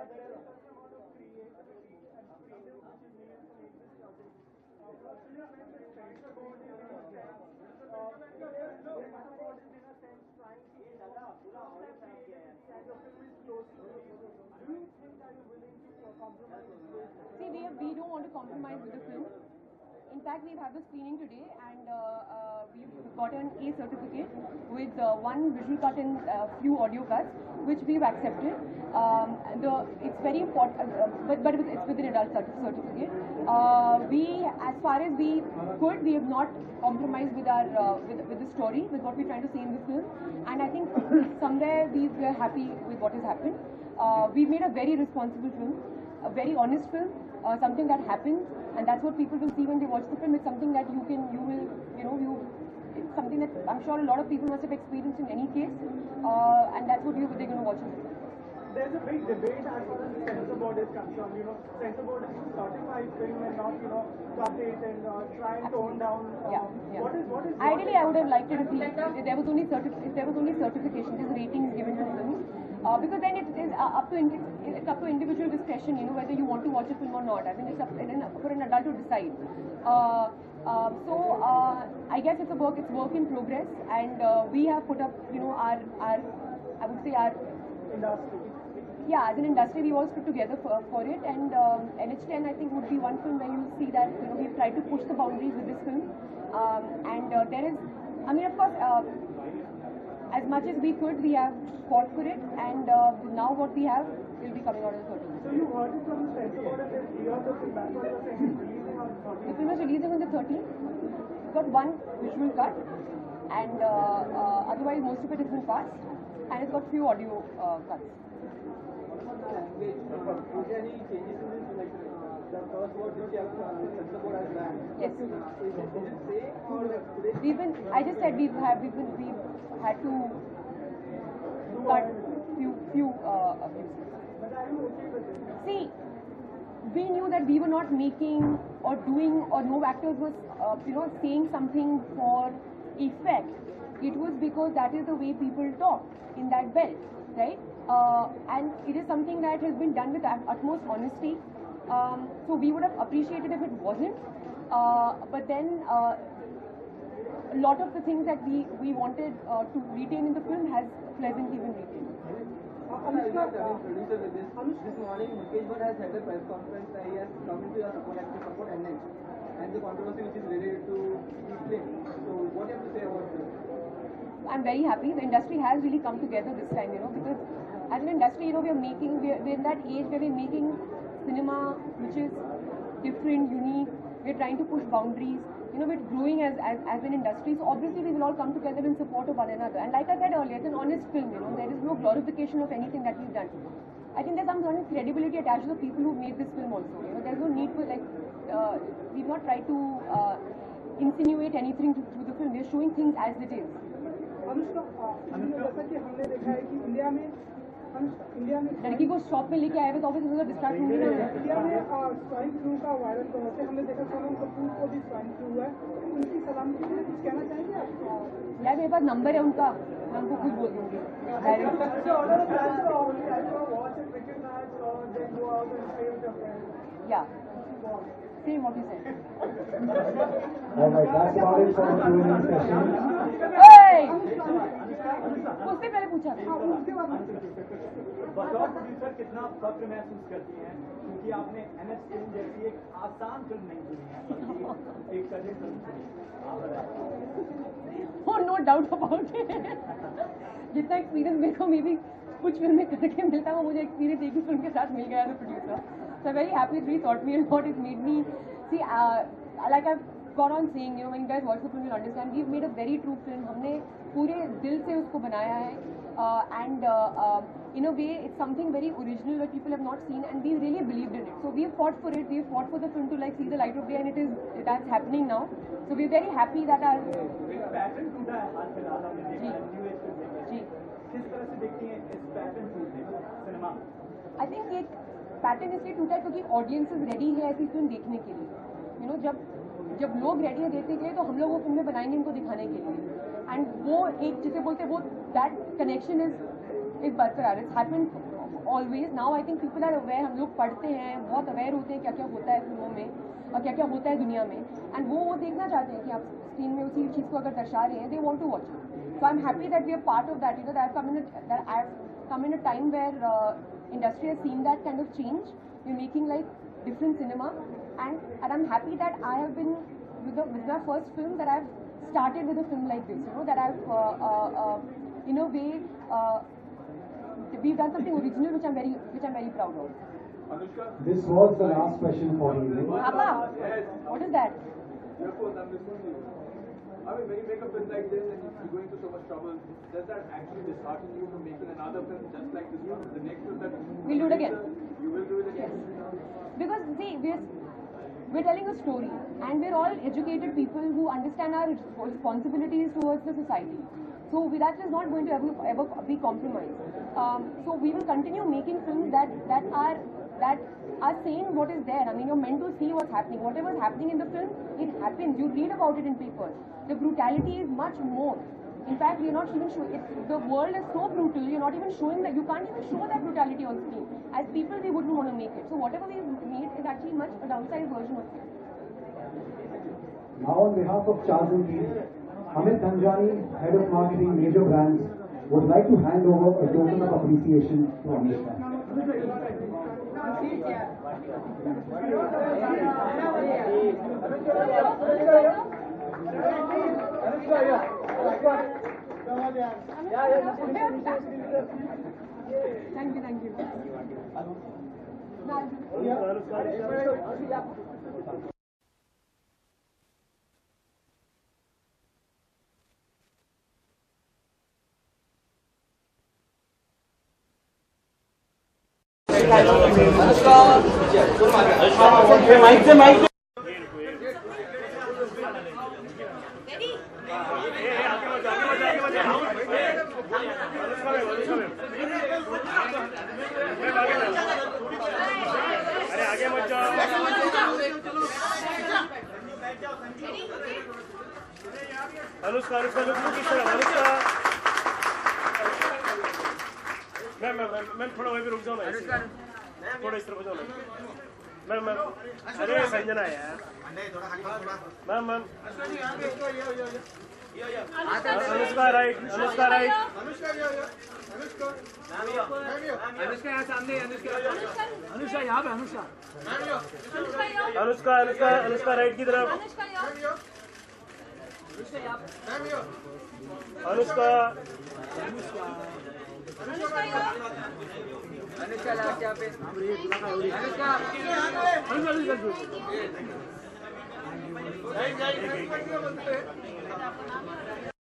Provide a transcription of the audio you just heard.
See, we don't want to compromise with the film. In fact, we've had the screening today, and we've gotten a certificate with one visual cut and few audio cuts, which we've accepted. It's very important, but it's with an adult certificate. As far as we could, we have not compromised with our with the story, with what we're trying to say in the film, and I think somewhere we are happy with what has happened. We've made a very responsible film, a very honest film, something that happens, and that's what people will see when they watch the film. It's something that it's something that I'm sure a lot of people must have experienced in any case, and that's what they're going to watch in the film. There's a big debate as far as the censor board is concerned. Censor board is to certify film and not, cut it and try and tone down. Yeah. What is Ideally, I would have liked it if there was only certification, there's ratings given to films. Because then it is up to individual discretion, whether you want to watch a film or not. I think it's for an adult to decide. I guess it's work in progress, and we have put up, our I would say our industry. Yeah, as an industry, we all stood together for it, and NH10 I think would be one film where you see that we've tried to push the boundaries with this film, and there is, of course, as much as we could, we have fought for it, and now what we have will be coming out on the 13th. So you heard it from the censor board and then you have the feedback, what you're saying is releasing on the 13th? The film is releasing on the 13th. It's got one visual cut, and otherwise most of it has been passed, and it's got few audio cuts. Was there any changes in this, like the first word which you have censor board has banned? Yes. Is it same or like today? I just said we've had to cut few abuses. But are you okay with it? See, we knew that we were not making or doing, or no actors was saying something for effect. It was because that is the way people talk in that belt, right? And it is something that has been done with utmost honesty. So we would have appreciated if it wasn't. But then a lot of the things that we wanted to retain in the film has pleasantly been retained. Producer with this morning, Mukesh Bhatt has had a press conference. He has come into your support NH and the controversy which is related to the film. So what do you have to say about this? I'm very happy. The industry has really come together this time, because as an industry, we're in that age where we're making cinema which is different, unique. We're trying to push boundaries. We're growing as an industry. So obviously we will all come together in support of one another. And like I said earlier, it's an honest film. There is no glorification of anything that we've done. I think there's some sort of credibility attached to the people who made this film also. There's no need for we've not tried to insinuate anything through the film. We're showing things as it is. जैसा कि हमने देखा है कि India में लड़की को shop में लेके आए हुए तो ऑब्वियसली डिस्ट्रैक्ट होंगे ना। इंडिया में स्वाइन फ्लू का वायरल होने से हमने देखा सोनम कपूर को भी स्वाइन फ्लू हुआ है, उनकी सलामती के लिए कुछ कहना चाहेंगे आप? यार मेरे पास नंबर है उनका, मैं उनको खुद बोल दूंगी। Yeah. Same what you said. Alright, that's about it for the Q&A session. Hey! उससे पहले पूछा था। बतौर प्रोड्यूसर कितना फख्र महसूस करती हैं क्योंकि आपने NH फिल्म जैसी एक आसान फिल्म नहीं चुनी है, बल्कि एक कठिन फिल्म चुनी। Oh, no doubt about it. जितना एक्सपीरियंस मेरे को मे भी कुछ फिल्में करके मिलता है वो मुझे एक्सपीरियंस एक ही फिल्म के साथ मिल गया as a producer. So I'm very happy it really taught me a lot. It made me see, like I've gone on saying, when you guys watch the film, you'll understand. We've made a very true film. हमने पूरे दिल से उसको बनाया है, and in a way, it's something very original that people have not seen, and we really believed in it. So we've fought for it. We've fought for the film to see the light of day, and that's happening now. So we're very happy that our pattern टूटा है हाल फिलहाल हमने देखा है new age film जी किस तरह से देखती हैं इस पैटर्न टूटने को सिनेमा? आई थिंक एक पैटर्न इसलिए टूटा है क्योंकि ऑडियंसेस रेडी है ऐसी फिल्म देखने के लिए. जब लोग रेडी है देखने के लिए तो हम लोग वो फिल्में बनाएंगे उनको दिखाने के लिए, एंड वो एक जिसे बोलते हैं वो दैट कनेक्शन इज बरकरार. It's happened always. Now I think people are aware. हम लोग पढ़ते हैं, बहुत aware होते हैं क्या क्या होता है फिल्मों में और क्या क्या होता है दुनिया में, and वो देखना चाहते हैं कि आप स्क्रीन में उसी चीज़ को अगर दर्शा रहे हैं, they want to watch it. So I'm happy that we are part of that. You know, that I've come in a time where industry has seen that kind of change. We're making like different cinema, and I'm happy that I have been with my first film, that I've started with a film like this. You know, that I've in a way we've done something original, which I'm very proud of. Anushka, This was the last question for the evening. Papa, yes, what is that? your phone, I'm listening to you. I mean, when you make a film like this and you're going through so much trouble, does that actually dishearten you from making another film just like this one? The next film that We'll do it again. You will do it again? Because see, we're telling a story, and we're all educated people who understand our responsibilities towards the society. So that is not going to ever be compromised. So we will continue making films that are saying what is there. I mean, you're meant to see what's happening. Whatever is happening in the film, it happens. You read about it in papers. The brutality is much more. In fact, we're not even showing it. The world is so brutal. You're not even showing that. You can't even show that brutality on screen. As people, they wouldn't want to make it. So whatever we've made is actually much a downsized version of it. Now on behalf of Charles & Keith, Amit Dhanjani, Head of Marketing, Major Brands, would like to hand over a token of appreciation to Anushka. Thank you. Anushka किस तरह Anushka ma'am थोड़ा वहीं पे रुक जाओ ना, थोड़ा इस तरफ हो जाओ ना मैम अरे संजना यार मैम अनुष्का राइट अनुष्का यहाँ सामने, अनुष्का यहाँ पे, अनुष्का राइट की तरफ अनुष्का लास्ट यहाँ पे, अनुष्का